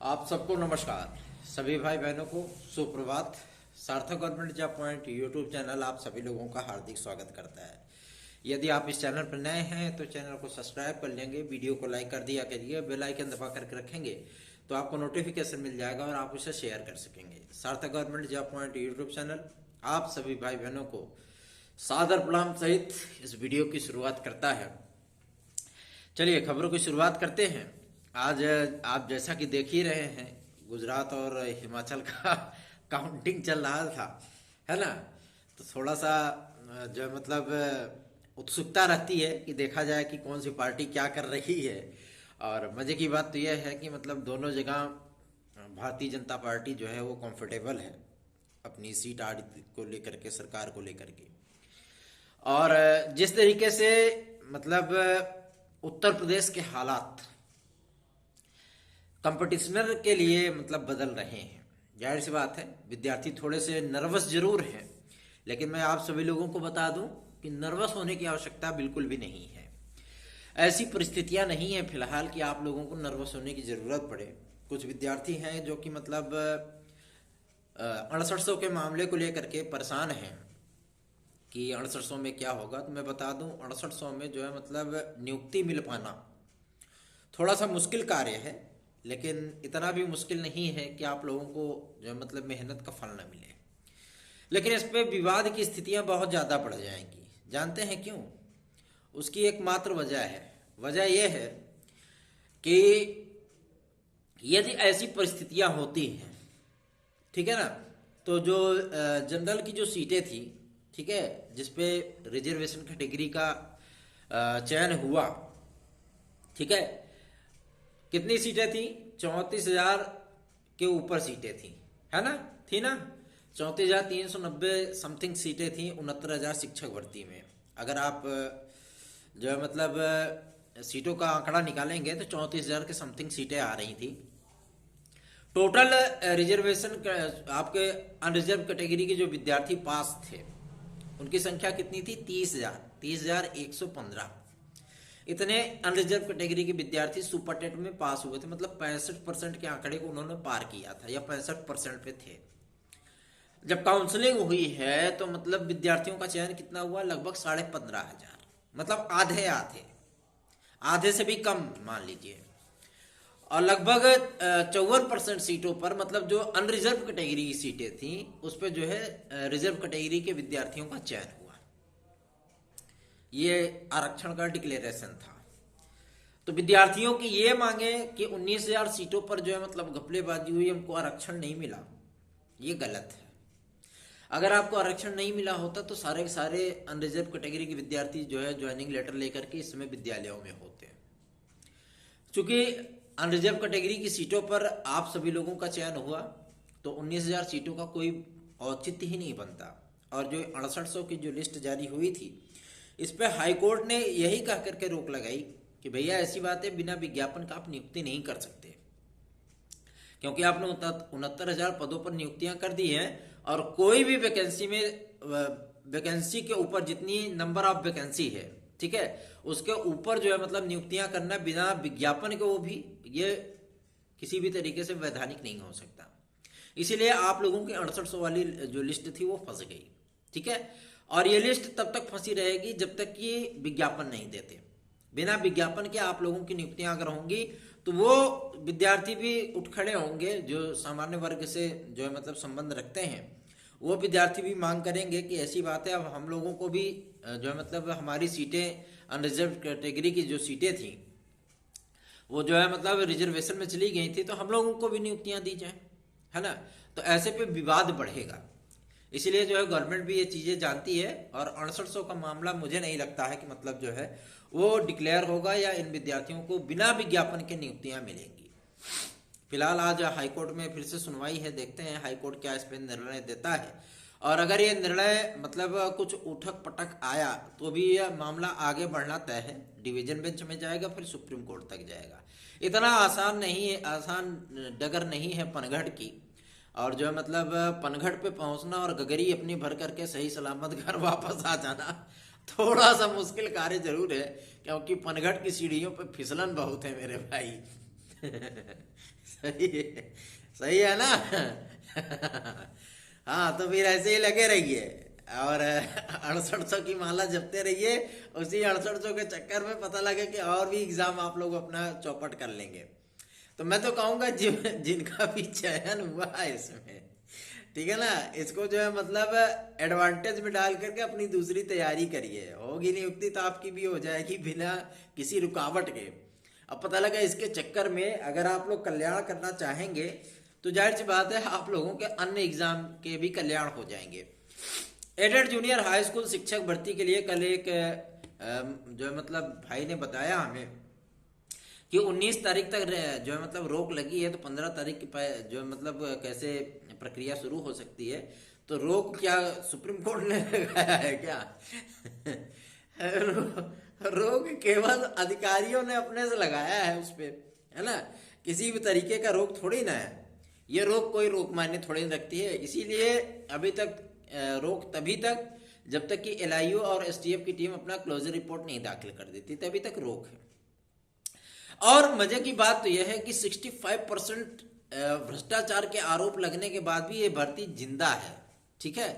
आप सबको नमस्कार। सभी भाई बहनों को सुप्रभात। सार्थक government job point YouTube channel आप सभी लोगों का हार्दिक स्वागत करता है। यदि आप इस चैनल पर नए हैं तो चैनल को सब्सक्राइब कर लेंगे, वीडियो को लाइक कर दिया करिए, बेल आइकन दबा करके रखेंगे तो आपको नोटिफिकेशन मिल जाएगा और आप उसे शेयर कर सकेंगे। सार्थक government job point YouTube channel आप सभी भाई बहनों को सादर प्रणाम सहित इस वीडियो की शुरुआत करता है। चलिए खबरों की शुरुआत करते हैं। आज आप जैसा कि देख ही रहे हैं, गुजरात और हिमाचल का काउंटिंग चल रहा था, है ना। तो थोड़ा सा जो उत्सुकता रहती है कि देखा जाए कि कौन सी पार्टी क्या कर रही है। और मजे की बात तो यह है कि दोनों जगह भारतीय जनता पार्टी जो है वो कंफर्टेबल है अपनी सीट आड़ को लेकर के, सरकार को लेकर के। और जिस तरीके से उत्तर प्रदेश के हालात कंपटीशनर के लिए बदल रहे हैं, जाहिर सी बात है विद्यार्थी थोड़े से नर्वस जरूर हैं, लेकिन मैं आप सभी लोगों को बता दूं कि नर्वस होने की आवश्यकता बिल्कुल भी नहीं है। ऐसी परिस्थितियां नहीं है फिलहाल कि आप लोगों को नर्वस होने की जरूरत पड़े। कुछ विद्यार्थी हैं जो कि 6800 के मामले को लेकर के परेशान हैं कि 6800 में क्या होगा। तो मैं बता दूं 6800 में जो है नियुक्ति मिल पाना थोड़ा सा मुश्किल कार्य है, लेकिन इतना भी मुश्किल नहीं है कि आप लोगों को जो मेहनत का फल न मिले। लेकिन इस पे विवाद की स्थितियां बहुत ज़्यादा बढ़ जाएंगी। जानते हैं क्यों? उसकी एकमात्र वजह है। वजह यह है कि यदि ऐसी परिस्थितियां होती हैं, ठीक है ना, तो जो जनरल की जो सीटें थी, ठीक है, जिसपे रिजर्वेशन कैटेगरी का चयन हुआ, ठीक है, कितनी सीटें थी? 34,000 के ऊपर सीटें थी, है ना, थी ना, 34,390 समथिंग सीटें थी 69,000 शिक्षक भर्ती में। अगर आप जो है सीटों का आंकड़ा निकालेंगे तो 34,000 के समथिंग सीटें आ रही थी। टोटल रिजर्वेशन आपके अनरिजर्व कैटेगरी के जो विद्यार्थी पास थे उनकी संख्या कितनी थी? 30,115। इतने अनरिजर्व कैटेगरी के विद्यार्थी सुपर टेट में पास हुए थे। 65% के आंकड़े को उन्होंने पार किया था, या 65% पे थे। जब काउंसलिंग हुई है तो विद्यार्थियों का चयन कितना हुआ? लगभग 15,500, आधे से भी कम मान लीजिए। और लगभग 54% सीटों पर जो अनरिजर्व कैटेगरी की सीटें थी उस पर जो है रिजर्व कैटेगरी के विद्यार्थियों का चयन हुआ। ये आरक्षण का डिक्लेरेशन था। तो विद्यार्थियों की ये मांगे कि 19,000 सीटों पर जो है घपलेबाजी हुई, हमको आरक्षण नहीं मिला, ये गलत है। अगर आपको आरक्षण नहीं मिला होता तो सारे के सारे अनरिजर्व कैटेगरी के विद्यार्थी जो है ज्वाइनिंग लेटर लेकर के इस समय विद्यालयों में होते। चूंकि अनरिजर्व कैटेगरी की सीटों पर आप सभी लोगों का चयन हुआ तो 19,000 सीटों का कोई औचित्य ही नहीं बनता। और जो 6800 की जो लिस्ट जारी हुई थी, इस पे हाईकोर्ट ने यही कह करके रोक लगाई कि भैया ऐसी बात है, बिना विज्ञापन का आप नियुक्ति नहीं कर सकते, क्योंकि आपने 69,000 पदों पर नियुक्तियां कर दी हैं और कोई भी वैकेंसी में वैकेंसी के ऊपर जितनी नंबर ऑफ वैकेंसी है, ठीक है, उसके ऊपर जो है नियुक्तियां करना बिना विज्ञापन के, वो भी ये किसी भी तरीके से वैधानिक नहीं हो सकता। इसीलिए आप लोगों की 6800 वाली जो लिस्ट थी वो फंस गई, ठीक है। और ये लिस्ट तब तक फंसी रहेगी जब तक कि विज्ञापन नहीं देते। बिना विज्ञापन के आप लोगों की नियुक्तियां अगर होंगी तो वो विद्यार्थी भी उठ खड़े होंगे जो सामान्य वर्ग से जो है संबंध रखते हैं। वो विद्यार्थी भी मांग करेंगे कि ऐसी बात है, अब हम लोगों को भी जो है हमारी सीटें अनरिजर्व कैटेगरी की जो सीटें थी वो जो है रिजर्वेशन में चली गई थी, तो हम लोगों को भी नियुक्तियां दी जाए, है ना। तो ऐसे पे विवाद बढ़ेगा। इसलिए जो है गवर्नमेंट भी ये चीजें जानती है और 6800 का मामला मुझे नहीं लगता है कि जो है वो डिक्लेयर होगा या इन विद्यार्थियों को बिना विज्ञापन के नियुक्तियां मिलेंगी। फिलहाल आज हाईकोर्ट में फिर से सुनवाई है, देखते हैं हाईकोर्ट क्या इस पर निर्णय देता है। और अगर ये निर्णय कुछ उठक पटक आया तो भी यह मामला आगे बढ़ना तय है, डिवीजन बेंच में जाएगा, फिर सुप्रीम कोर्ट तक जाएगा। इतना आसान नहीं है, आसान डगर नहीं है पनघट की। और जो है पनघट पे पहुंचना और गगरी अपनी भर करके सही सलामत घर वापस आ जाना थोड़ा सा मुश्किल कार्य जरूर है, क्योंकि पनघट की सीढ़ियों पे फिसलन बहुत है मेरे भाई। सही है, सही है ना। हाँ, तो फिर ऐसे ही लगे रहिए और 6800 की माला जपते रहिए। उसी 6800 के चक्कर में पता लगे कि और भी एग्जाम आप लोग अपना चौपट कर लेंगे। तो मैं तो कहूंगा जिनका भी चयन हुआ है इसमें, ठीक है ना, इसको जो है मतलब एडवांटेज में डाल करके अपनी दूसरी तैयारी करिए। होगी नियुक्ति तो आपकी भी हो जाएगी बिना किसी रुकावट के। अब पता लगा इसके चक्कर में अगर आप लोग कल्याण करना चाहेंगे तो जाहिर सी बात है आप लोगों के अन्य एग्जाम के भी कल्याण हो जाएंगे। एडेड जूनियर हाई स्कूल शिक्षक भर्ती के लिए कल एक जो है मतलब भाई ने बताया हमें कि 19 तारीख तक जो है मतलब रोक लगी है, तो 15 तारीख की जो है मतलब कैसे प्रक्रिया शुरू हो सकती है। तो रोक क्या सुप्रीम कोर्ट ने लगाया है क्या? रोक केवल अधिकारियों ने अपने से लगाया है उस पे, है ना, किसी भी तरीके का रोक थोड़ी ना है। ये रोक कोई रोक मान्य थोड़ी ना रखती है। इसीलिए अभी तक रोक तभी तक जब तक कि एलआईयू और एसटीएफ की टीम अपना क्लोजर रिपोर्ट नहीं दाखिल कर देती, तभी तक रोक है। और मजे की बात तो यह है कि 65% भ्रष्टाचार के आरोप लगने के बाद भी ये भर्ती जिंदा है, ठीक है।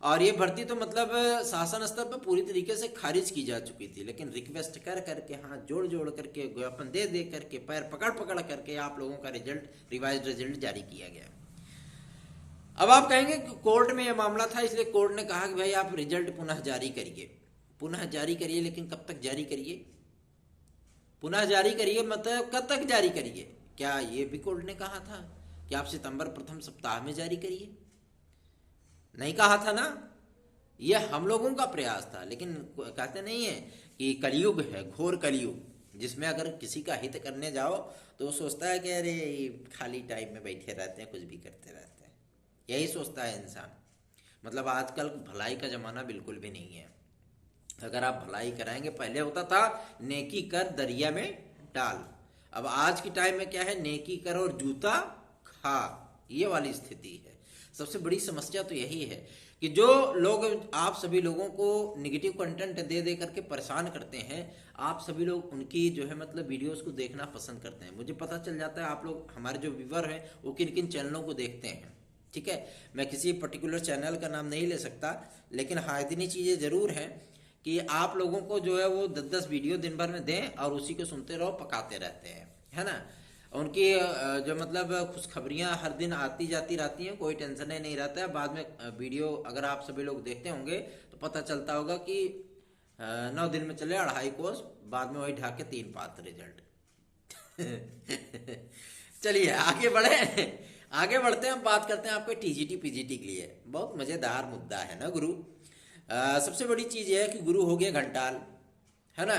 और ये भर्ती तो मतलब शासन स्तर पर पूरी तरीके से खारिज की जा चुकी थी, लेकिन रिक्वेस्ट कर करके, हाथ जोड़ जोड़ करके, ज्ञापन दे दे करके, पैर पकड़ पकड़ करके आप लोगों का रिजल्ट, रिवाइज रिजल्ट जारी किया गया। अब आप कहेंगे कि कोर्ट में यह मामला था इसलिए कोर्ट ने कहा कि भाई आप रिजल्ट पुनः जारी करिए। पुनः जारी करिए, लेकिन कब तक जारी करिए? पुनः जारी करिए मतलब कब तक जारी करिए? क्या ये भी कोर्ट ने कहा था कि आप सितंबर प्रथम सप्ताह में जारी करिए? नहीं कहा था ना। यह हम लोगों का प्रयास था, लेकिन कहते नहीं है कि कलयुग है, घोर कलयुग, जिसमें अगर किसी का हित करने जाओ तो वो सोचता है कि अरे खाली टाइम में बैठे रहते हैं, कुछ भी करते रहते हैं, यही सोचता है इंसान। मतलब आजकल भलाई का जमाना बिल्कुल भी नहीं है। अगर आप भलाई कराएंगे, पहले होता था नेकी कर दरिया में डाल, अब आज की टाइम में क्या है, नेकी कर और जूता खा, ये वाली स्थिति है। सबसे बड़ी समस्या तो यही है कि जो लोग आप सभी लोगों को निगेटिव कंटेंट दे दे करके परेशान करते हैं, आप सभी लोग उनकी जो है मतलब वीडियोस को देखना पसंद करते हैं। मुझे पता चल जाता है आप लोग, हमारे जो व्यूवर हैं वो किन किन चैनलों को देखते हैं, ठीक है। मैं किसी पर्टिकुलर चैनल का नाम नहीं ले सकता, लेकिन हाँ इतनी चीज़ें ज़रूर हैं कि आप लोगों को जो है वो 10-10 वीडियो दिन भर में दें और उसी को सुनते रहो, पकाते रहते हैं, है ना। उनकी जो मतलब खुशखबरियाँ हर दिन आती जाती रहती हैं, कोई टेंशन ही नहीं रहता है। बाद में वीडियो अगर आप सभी लोग देखते होंगे तो पता चलता होगा कि 9 दिन में चले 2.5 कोर्स, बाद में वही ढाके 3 पास रिजल्ट। चलिए आगे बढ़े, आगे बढ़ते हैं। हम बात करते हैं आपके टीजीटी पीजीटी के लिए बहुत मज़ेदार मुद्दा है ना गुरु। सबसे बड़ी चीज़ यह है कि गुरु हो गए घंटाल, है ना।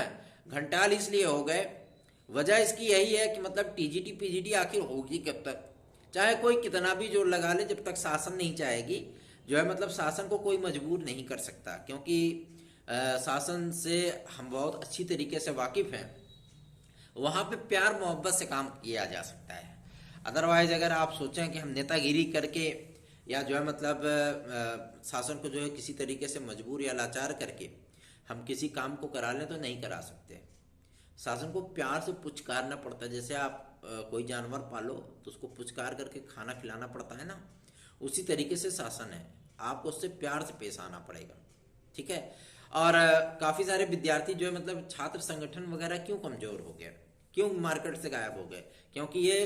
घंटाल इसलिए हो गए, वजह इसकी यही है कि मतलब टीजीटी पीजीटी आखिर होगी कब तक? चाहे कोई कितना भी जोर लगा ले, जब तक शासन नहीं चाहेगी, जो है मतलब शासन को कोई मजबूर नहीं कर सकता, क्योंकि शासन से हम बहुत अच्छी तरीके से वाकिफ़ हैं। वहाँ पे प्यार मोहब्बत से काम किया जा सकता है। अदरवाइज अगर आप सोचें कि हम नेतागिरी करके या जो है मतलब शासन को जो है किसी तरीके से मजबूर या लाचार करके हम किसी काम को करा लें तो नहीं करा सकते। शासन को प्यार से पुचकारना पड़ता है। जैसे आप कोई जानवर पालो तो उसको पुचकार करके खाना खिलाना पड़ता है ना, उसी तरीके से शासन है, आपको उससे प्यार से पेश आना पड़ेगा, ठीक है। और काफ़ी सारे विद्यार्थी जो है मतलब छात्र संगठन वगैरह क्यों कमज़ोर हो गए, क्यों मार्केट से गायब हो गए? क्योंकि ये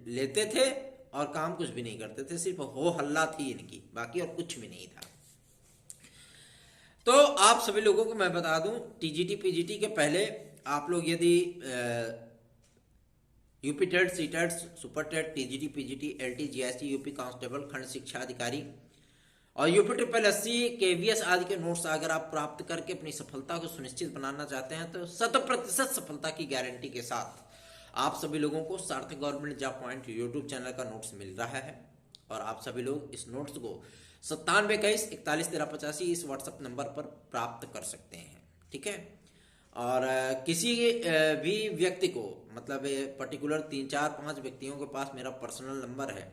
लेते थे और काम कुछ भी नहीं करते थे, सिर्फ हो हल्ला थी इनकी, बाकी और कुछ भी नहीं था। तो आप सभी लोगों को मैं बता दूं, टीजीटी पीजीटी के पहले आप लोग यदि UP TET, C TET, super TET, TGT PGT, LT, GST, UP constable, खंड शिक्षा अधिकारी और यूपी ट्रिपल एससी, केवीएस आदि के नोट्स अगर आप प्राप्त करके अपनी सफलता को सुनिश्चित बनाना चाहते हैं तो 100% सफलता की गारंटी के साथ आप सभी लोगों को सार्थक government job point YouTube channel का नोट्स मिल रहा है। और आप सभी लोग इस नोट्स को 9721411385 इस व्हाट्सएप नंबर पर प्राप्त कर सकते हैं, ठीक है। और किसी भी व्यक्ति को मतलब पर्टिकुलर 3-4-5 व्यक्तियों के पास मेरा पर्सनल नंबर है,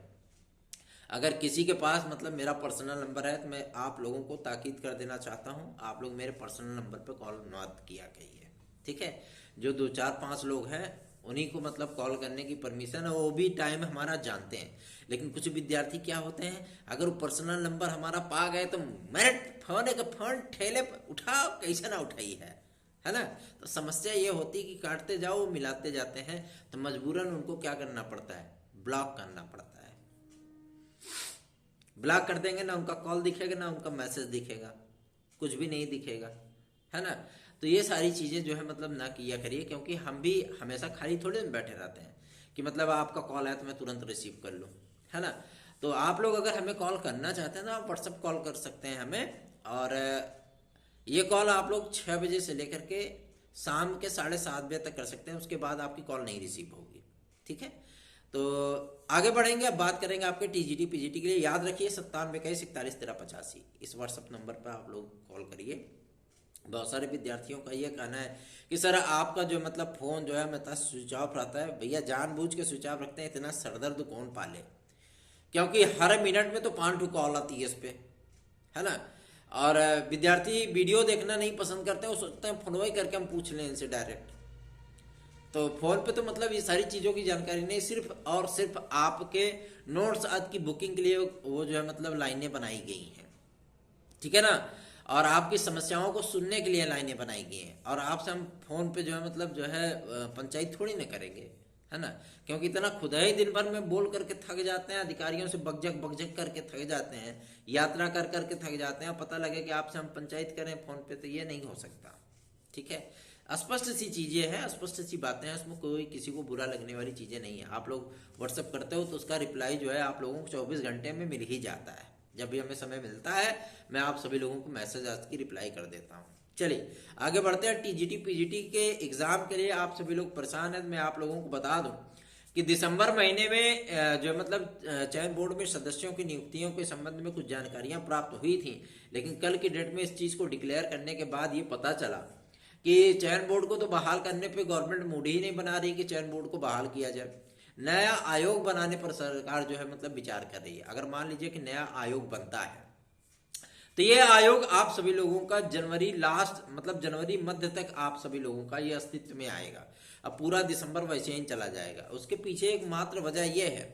अगर किसी के पास मतलब मेरा पर्सनल नंबर है तो मैं आप लोगों को ताकीद कर देना चाहता हूं, आप लोग मेरे पर्सनल नंबर पर कॉल मत किया करिए, ठीक है। जो 2-4-5 लोग हैं उन्हीं को मतलब कॉल करने की परमिशन है, वो भी टाइम हमारा जानते हैं। लेकिन कुछ विद्यार्थी क्या होते हैं, अगर वो पर्सनल नंबर हमारा पा गए तो मिनट फोन का फोन ठेले पर उठाओ, कैसे ना उठाई है ना। तो समस्या ये होती है कि काटते जाओ मिलाते जाते हैं, तो मजबूरन उनको क्या करना पड़ता है, ब्लॉक करना पड़ता है। ब्लॉक कर देंगे ना उनका कॉल दिखेगा ना उनका मैसेज दिखेगा, कुछ भी नहीं दिखेगा, है ना। तो ये सारी चीज़ें जो है मतलब ना किया करिए, क्योंकि हम भी हमेशा खाली थोड़े दिन बैठे रहते हैं कि मतलब आपका कॉल आया तो मैं तुरंत रिसीव कर लूँ, है ना। तो आप लोग अगर हमें कॉल करना चाहते हैं तो आप व्हाट्सअप कॉल कर सकते हैं हमें, और ये कॉल आप लोग 6 बजे से लेकर के शाम के 7:30 बजे तक कर सकते हैं, उसके बाद आपकी कॉल नहीं रिसीव होगी, ठीक है। तो आगे बढ़ेंगे, अब बात करेंगे आपके टीजीटी पीजीटी के लिए। याद रखिए 9721411385 इस व्हाट्सअप नंबर पर आप लोग कॉल करिए। बहुत सारे विद्यार्थियों का ये कहना है कि सर आपका जो मतलब फ़ोन जो है मेरा स्विच ऑफ रहता है। भैया जानबूझ के स्विच ऑफ रखते हैं, इतना सरदर्द कौन पाले, क्योंकि हर मिनट में तो 5 कॉल आती है इस पर, है ना। और विद्यार्थी वीडियो देखना नहीं पसंद करते हैं, वो सोचते हैं फोन करके हम पूछ लें इनसे डायरेक्ट। तो फोन पे तो मतलब ये सारी चीज़ों की जानकारी नहीं, सिर्फ और सिर्फ आपके नोट्स आज की बुकिंग के लिए वो जो है मतलब लाइनें बनाई गई हैं, ठीक है ना। और आपकी समस्याओं को सुनने के लिए लाइनें बनाई गई हैं, और आपसे हम फोन पे जो है मतलब जो है पंचायत थोड़ी ना करेंगे, है ना। क्योंकि इतना खुद ही दिन भर में बोल करके थक जाते हैं, अधिकारियों से बकझक करके थक जाते हैं, यात्रा कर करके थक जाते हैं, पता लगे कि आपसे हम पंचायत करें फोन पे, तो ये नहीं हो सकता, ठीक है। स्पष्ट सी चीज़ें हैं, स्पष्ट सी बातें हैं, उसमें कोई किसी को बुरा लगने वाली चीज़ें नहीं है। आप लोग व्हाट्सअप करते हो तो उसका रिप्लाई जो है आप लोगों को 24 घंटे में मिल ही जाता है। जब भी हमें समय मिलता है मैं आप सभी लोगों को मैसेज आज की रिप्लाई कर देता हूँ। चलिए आगे बढ़ते हैं। टीजीटी पीजीटी के एग्ज़ाम के लिए आप सभी लोग परेशान हैं, मैं आप लोगों को बता दूँ कि दिसंबर महीने में जो मतलब चयन बोर्ड में सदस्यों की नियुक्तियों के संबंध में कुछ जानकारियां प्राप्त हुई थी, लेकिन कल की डेट में इस चीज़ को डिक्लेयर करने के बाद ये पता चला कि चयन बोर्ड को तो बहाल करने पे गवर्नमेंट मूड ही नहीं बना रही कि चयन बोर्ड को बहाल किया जाए। नया आयोग बनाने पर सरकार जो है मतलब विचार कर रही है। अगर मान लीजिए कि नया आयोग बनता है तो ये आयोग आप सभी लोगों का जनवरी लास्ट मतलब जनवरी मध्य तक आप सभी लोगों का ये अस्तित्व में आएगा। अब पूरा दिसंबर वैसे ही चला जाएगा। उसके पीछे एक मात्र वजह यह है,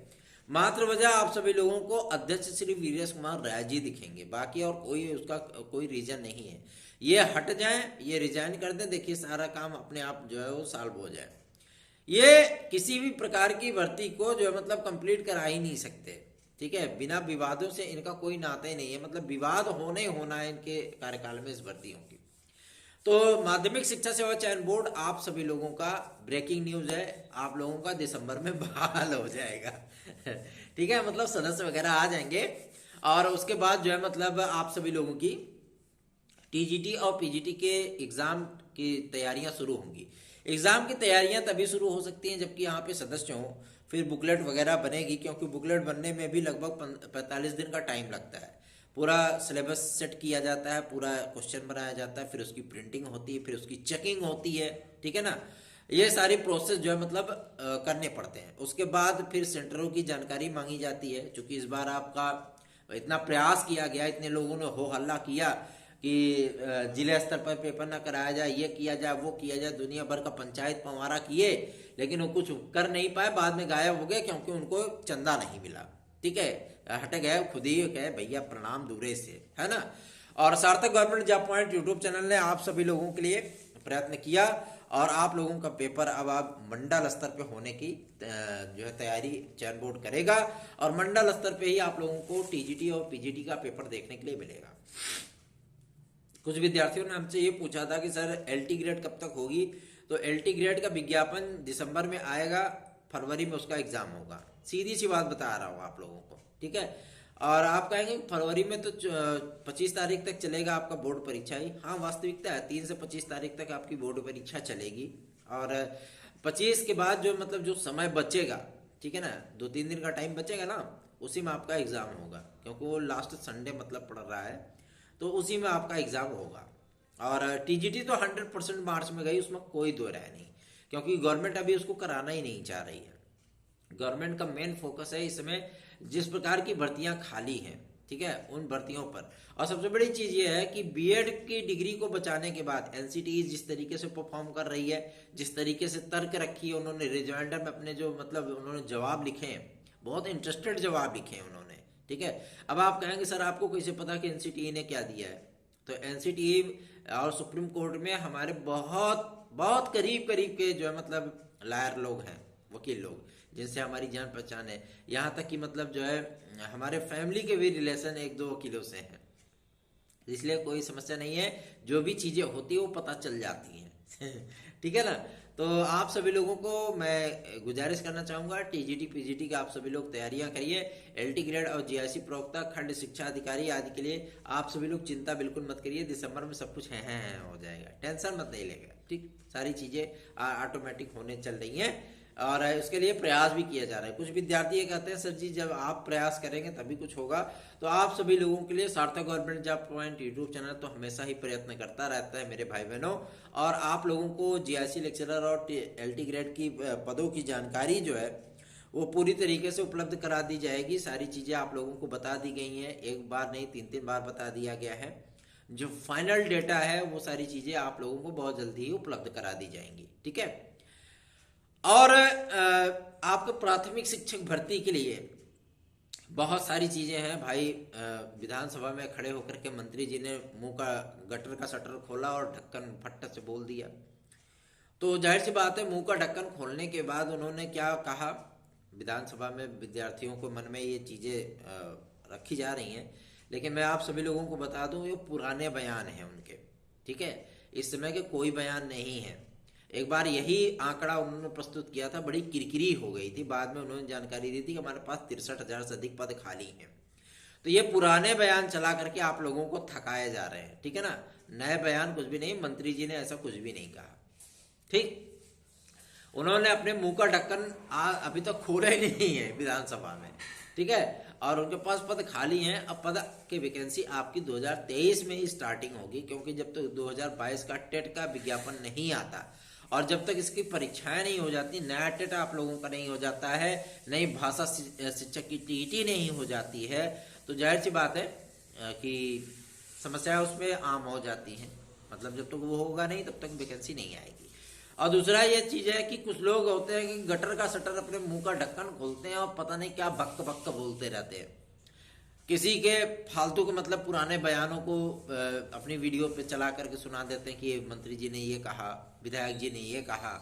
मात्र वजह आप सभी लोगों को अध्यक्ष श्री वीरेश कुमार राय जी दिखेंगे, बाकी और कोई उसका कोई रीजन नहीं है। ये हट जाएं, ये रिजाइन कर दें, देखिए सारा काम अपने आप जो है वो सॉल्व हो जाए। ये किसी भी प्रकार की भर्ती को जो है मतलब कंप्लीट करा ही नहीं सकते, ठीक है। बिना विवादों से इनका कोई नाता ही नहीं है, मतलब विवाद होने ही होना है इनके कार्यकाल में इस भर्तियों की। तो माध्यमिक शिक्षा सेवा चयन बोर्ड आप सभी लोगों का ब्रेकिंग न्यूज है, आप लोगों का दिसंबर में बहाल हो जाएगा ठीक है, मतलब सदस्य वगैरह आ जाएंगे और उसके बाद जो है मतलब आप सभी लोगों की टीजीटी और पीजीटी के एग्जाम की तैयारियां शुरू होंगी। एग्जाम की तैयारियां तभी शुरू हो सकती हैं जबकि यहाँ पे सदस्य हों, फिर बुकलेट वगैरह बनेगी, क्योंकि बुकलेट बनने में भी लगभग 45 दिन का टाइम लगता है। पूरा सिलेबस सेट किया जाता है, पूरा क्वेश्चन बनाया जाता है, फिर उसकी प्रिंटिंग होती है, फिर उसकी चेकिंग होती है, ठीक है ना। ये सारी प्रोसेस जो है मतलब करने पड़ते हैं। उसके बाद फिर सेंटरों की जानकारी मांगी जाती है। चूंकि इस बार आपका इतना प्रयास किया गया, इतने लोगों ने हो हल्ला किया कि जिले स्तर पर पेपर ना कराया जाए, ये किया जाए, वो किया जाए, दुनिया भर का पंचायत पंवारा किए, लेकिन वो कुछ कर नहीं पाए, बाद में गायब हो गए क्योंकि उनको चंदा नहीं मिला, ठीक है। हट गए, खुद ही कहे भैया प्रणाम दूरे से, है ना। और सार्थक government job point YouTube channel ने आप सभी लोगों के लिए प्रयत्न किया और आप लोगों का पेपर अब आप मंडल स्तर पे होने की जो है तैयारी चयन बोर्ड करेगा और मंडल स्तर पे ही आप लोगों को टीजीटी और पीजीटी का पेपर देखने के लिए मिलेगा। कुछ विद्यार्थियों ने हमसे ये पूछा था कि सर एलटी ग्रेड कब तक होगी, तो एलटी ग्रेड का विज्ञापन दिसंबर में आएगा, फरवरी में उसका एग्जाम होगा। सीधी सी बात बता रहा हूँ आप लोगों को, ठीक है। और आप कहेंगे फरवरी में तो 25 तारीख तक चलेगा आपका बोर्ड परीक्षा ही। हाँ वास्तविकता है, 3 से 25 तारीख तक आपकी बोर्ड परीक्षा चलेगी और 25 के बाद जो मतलब जो समय बचेगा, ठीक है ना, 2-3 दिन का टाइम बचेगा ना, उसी में आपका एग्जाम होगा, क्योंकि वो लास्ट संडे मतलब पड़ रहा है, तो उसी में आपका एग्जाम होगा। और टीजीटी तो 100% मार्च में गई, उसमें कोई दो राय नहीं, क्योंकि गवर्नमेंट अभी उसको कराना ही नहीं चाह रही है। गवर्नमेंट का मेन फोकस है इस समय जिस प्रकार की भर्तियां खाली हैं, ठीक है, उन भर्तियों पर। और सबसे बड़ी चीज ये है कि बीएड की डिग्री को बचाने के बाद एनसीटीई जिस तरीके से परफॉर्म कर रही है, जिस तरीके से तर्क रखी है उन्होंने, रिजॉइंडर में अपने जो मतलब उन्होंने जवाब लिखे हैं, बहुत इंटरेस्टेड जवाब लिखे हैं उन्होंने, ठीक है। अब आप कहेंगे सर आपको कैसे पता कि एनसीटीई ने क्या दिया है? तो एनसीटीई और सुप्रीम कोर्ट में हमारे बहुत बहुत करीब करीब के जो है मतलब लायर लोग हैं, वकील लोग, जिनसे हमारी जान पहचान है। यहाँ तक कि मतलब जो है हमारे फैमिली के भी रिलेशन एक दो वकीलों से हैं, इसलिए कोई समस्या नहीं है, जो भी चीजें होती है वो पता चल जाती हैं ठीक है ना। तो आप सभी लोगों को मैं गुजारिश करना चाहूंगा, टीजीटी पीजीटी का आप सभी लोग तैयारियां करिए। एलटी ग्रेड और जीआईसी प्रवक्ता, खंड शिक्षा अधिकारी आदि के लिए आप सभी लोग चिंता बिल्कुल मत करिए, दिसंबर में सब कुछ है हो जाएगा, टेंशन मत नहीं लेगा, ठीक। सारी चीजें ऑटोमेटिक होने चल रही हैं और उसके लिए प्रयास भी किया जा रहा है। कुछ विद्यार्थी ये कहते हैं सर जी जब आप प्रयास करेंगे तभी कुछ होगा। तो आप सभी लोगों के लिए सार्थक government job point YouTube channel तो हमेशा ही प्रयत्न करता रहता है मेरे भाई बहनों। और आप लोगों को जीआईसी लेक्चरर और एलटी ग्रेड की पदों की जानकारी जो है वो पूरी तरीके से उपलब्ध करा दी जाएगी। सारी चीजें आप लोगों को बता दी गई हैं, एक बार नहीं 3-3 बार बता दिया गया है। जो फाइनल डेटा है वो सारी चीजें आप लोगों को बहुत जल्दी ही उपलब्ध करा दी जाएंगी, ठीक है। और आपको प्राथमिक शिक्षक भर्ती के लिए बहुत सारी चीजें हैं भाई। विधानसभा में खड़े होकर के मंत्री जी ने मुंह का गटर का शटर खोला और ढक्कन फट से बोल दिया। तो जाहिर सी बात है, मुंह का ढक्कन खोलने के बाद उन्होंने क्या कहा, विधानसभा में विद्यार्थियों को मन में ये चीजें रखी जा रही हैं, लेकिन मैं आप सभी लोगों को बता दूं ये पुराने बयान हैं उनके, ठीक है। इस समय के कोई बयान नहीं है। एक बार यही आंकड़ा उन्होंने प्रस्तुत किया था, बड़ी किरकिरी हो गई थी, बाद में उन्होंने जानकारी दी थी कि हमारे पास 63,000 से अधिक पद खाली हैं। तो ये पुराने बयान चला करके आप लोगों को थकाए जा रहे हैं, ठीक है ना। नए बयान कुछ भी नहीं, मंत्री जी ने ऐसा कुछ भी नहीं कहा, ठीक। उन्होंने अपने मुंह का ढक्कन अभी तक खोला ही नहीं है विधानसभा में, ठीक है। और उनके पास पद खाली हैं। अब पद की वैकेंसी आपकी 2023 में ही स्टार्टिंग होगी, क्योंकि जब तक 2022 का टेट का विज्ञापन नहीं आता और जब तक इसकी परीक्षाएं नहीं हो जाती, नया टेट आप लोगों का नहीं हो जाता है, नई भाषा शिक्षक की टीईटी नहीं हो जाती है, तो जाहिर सी बात है कि समस्याएं उसमें आम हो जाती हैं। मतलब जब तक वो होगा नहीं तब तक वैकेंसी नहीं आएगी। और दूसरा ये चीज है कि कुछ लोग होते हैं कि गटर का शटर अपने मुंह का ढक्कन खोलते हैं और पता नहीं क्या भक्क भक्क बोलते रहते हैं, किसी के फालतू के मतलब पुराने बयानों को अपनी वीडियो पे चला करके सुना देते हैं कि मंत्री जी ने ये कहा, विधायक जी ने ये कहा,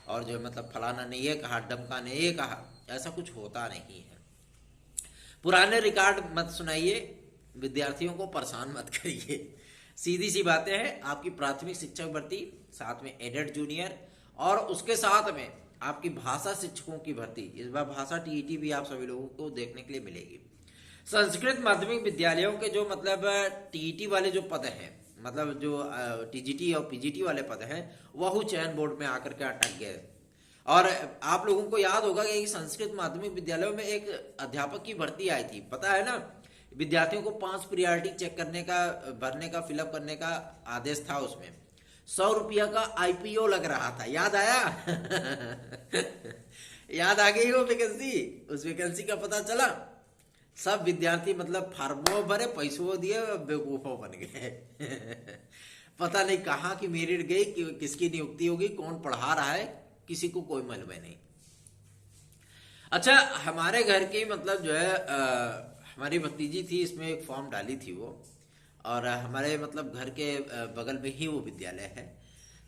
और जो मतलब फलाना ने ये कहा, डमका ने ये कहा। ऐसा कुछ होता नहीं है। पुराने रिकॉर्ड मत सुनाइए, विद्यार्थियों को परेशान मत करिए। सीधी सी बातें हैं। आपकी प्राथमिक शिक्षक भर्ती, साथ में एडेड जूनियर, और उसके साथ में आपकी भाषा शिक्षकों की भर्ती। इस बार भाषा टीईटी भी आप सभी लोगों को देखने के लिए मिलेगी। संस्कृत माध्यमिक विद्यालयों के जो मतलब टीईटी वाले जो पद हैं, मतलब जो टीजीटी और पीजीटी वाले पद हैं, वह चयन बोर्ड में आकर के अटक गए। और आप लोगों को याद होगा कि संस्कृत माध्यमिक विद्यालयों में एक अध्यापक की भर्ती आई थी, पता है ना। विद्यार्थियों को 5 प्रियॉरिटी चेक करने का, भरने का, फिलअप करने का आदेश था। उसमें 100 रुपया का आईपीओ लग रहा था, याद आया याद आ गई वो वैकेंसी। उस वैकेंसी का पता चला, सब विद्यार्थी मतलब फार्मो भरे, पैसों दिए, बेवकूफों बन गए पता नहीं कहाँ की मेरिट गई, किसकी नियुक्ति होगी, कौन पढ़ा रहा है, किसी को कोई मालूम नहीं। अच्छा, हमारे घर की मतलब जो है हमारी भतीजी थी, इसमें एक फॉर्म डाली थी वो, और हमारे मतलब घर के बगल में ही वो विद्यालय है।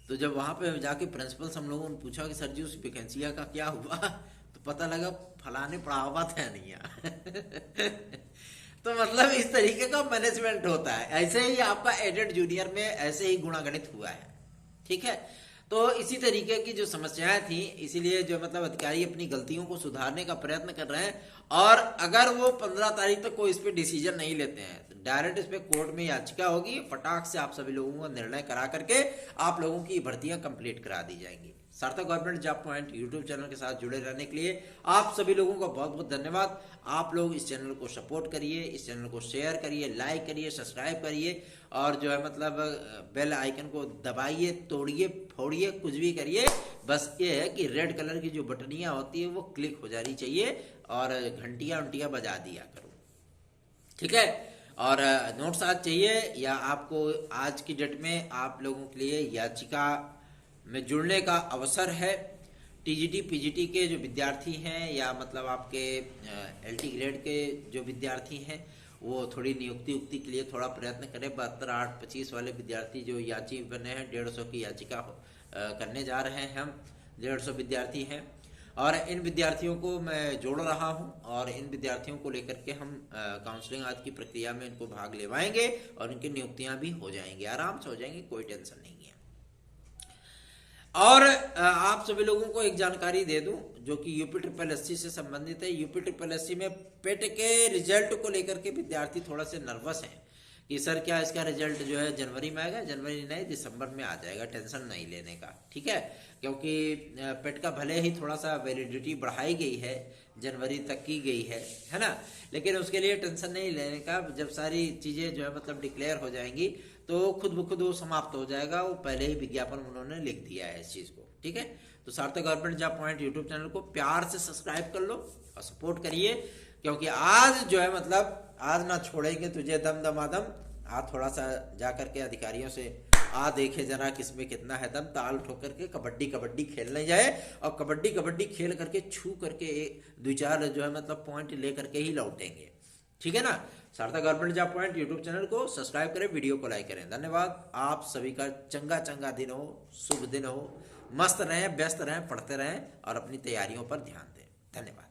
तो जब वहाँ पे जाके प्रिंसिपल से हम लोगों ने पूछा कि सर जी उस वैकेंसी का क्या हुआ, तो पता लगा फलाने पढ़ावा था नहीं तो मतलब इस तरीके का मैनेजमेंट होता है। ऐसे ही आपका एडेड जूनियर में ऐसे ही गुणागणित हुआ है, ठीक है। तो इसी तरीके की जो समस्याएं थी, इसीलिए जो मतलब अधिकारी अपनी गलतियों को सुधारने का प्रयत्न कर रहे हैं। और अगर वो 15 तारीख तक कोई इस पे डिसीजन नहीं लेते हैं तो डायरेक्ट इस पे कोर्ट में याचिका होगी, फटाक से आप सभी लोगों का निर्णय करा करके आप लोगों की भर्तियां कंप्लीट करा दी जाएंगी। सार्थक government job point YouTube channel के साथ जुड़े रहने के लिए आप सभी लोगों का बहुत बहुत धन्यवाद। आप लोग इस चैनल को सपोर्ट करिए, इस चैनल को शेयर करिए, लाइक करिए, सब्सक्राइब करिए, और जो है मतलब बेल आइकन को दबाइए, तोड़िए, फोड़िए, कुछ भी करिए। बस ये है कि रेड कलर की जो बटनियां होती है वो क्लिक हो जानी चाहिए, और घंटियां बजा दिया करो। ठीक है। और नोट्स आज चाहिए या आपको आज की डेट में आप लोगों के लिए याचिका में जुड़ने का अवसर है। टीजीटी पीजीटी के जो विद्यार्थी हैं या मतलब आपके एलटी ग्रेड के जो विद्यार्थी हैं वो थोड़ी नियुक्ति उक्ति के लिए थोड़ा प्रयत्न करें। 72/8/25 वाले विद्यार्थी जो याची बने हैं 150 की याचिका करने जा रहे हैं हम। 150 विद्यार्थी हैं और इन विद्यार्थियों को मैं जोड़ रहा हूं और इन विद्यार्थियों को लेकर के हम काउंसलिंग आदि की प्रक्रिया में इनको भाग लेवाएंगे और इनकी नियुक्तियां भी हो जाएंगी, आराम से हो जाएंगी, कोई टेंशन नहीं है। और आप सभी लोगों को एक जानकारी दे दूं जो कि UPSSC से संबंधित है। UPSSC में पेट के रिजल्ट को लेकर के विद्यार्थी थोड़ा से नर्वस हैं कि सर क्या इसका रिजल्ट जो है जनवरी में आएगा। जनवरी नहीं, दिसंबर में आ जाएगा, टेंशन नहीं लेने का, ठीक है। क्योंकि पेट का भले ही थोड़ा सा वैलिडिटी बढ़ाई गई है, जनवरी तक की गई है ना, लेकिन उसके लिए टेंशन नहीं लेने का। जब सारी चीजें जो है मतलब डिक्लेयर हो जाएंगी तो खुद ब खुद वो समाप्त हो जाएगा। वो पहले ही विज्ञापन उन्होंने लिख दिया है इस चीज को, ठीक है। तो सार्थक government job point YouTube channel को प्यार से सब्सक्राइब कर लो और सपोर्ट करिए, क्योंकि आज जो है मतलब आज ना छोड़ेंगे तुझे दम दमादम। आज थोड़ा सा जा करके अधिकारियों से देखे जरा किसमें कितना है दम, ताल ठोक करके कबड्डी कबड्डी खेलने जाए और कबड्डी कबड्डी खेल करके छू करके 2-4 जो है मतलब पॉइंट ले करके ही लौटेंगे, ठीक है ना। सार्थक government job point YouTube channel को सब्सक्राइब करें, वीडियो को लाइक करें। धन्यवाद। आप सभी का चंगा चंगा दिन हो, शुभ दिन हो, मस्त रहें, व्यस्त रहें, पढ़ते रहें और अपनी तैयारियों पर ध्यान दें। धन्यवाद।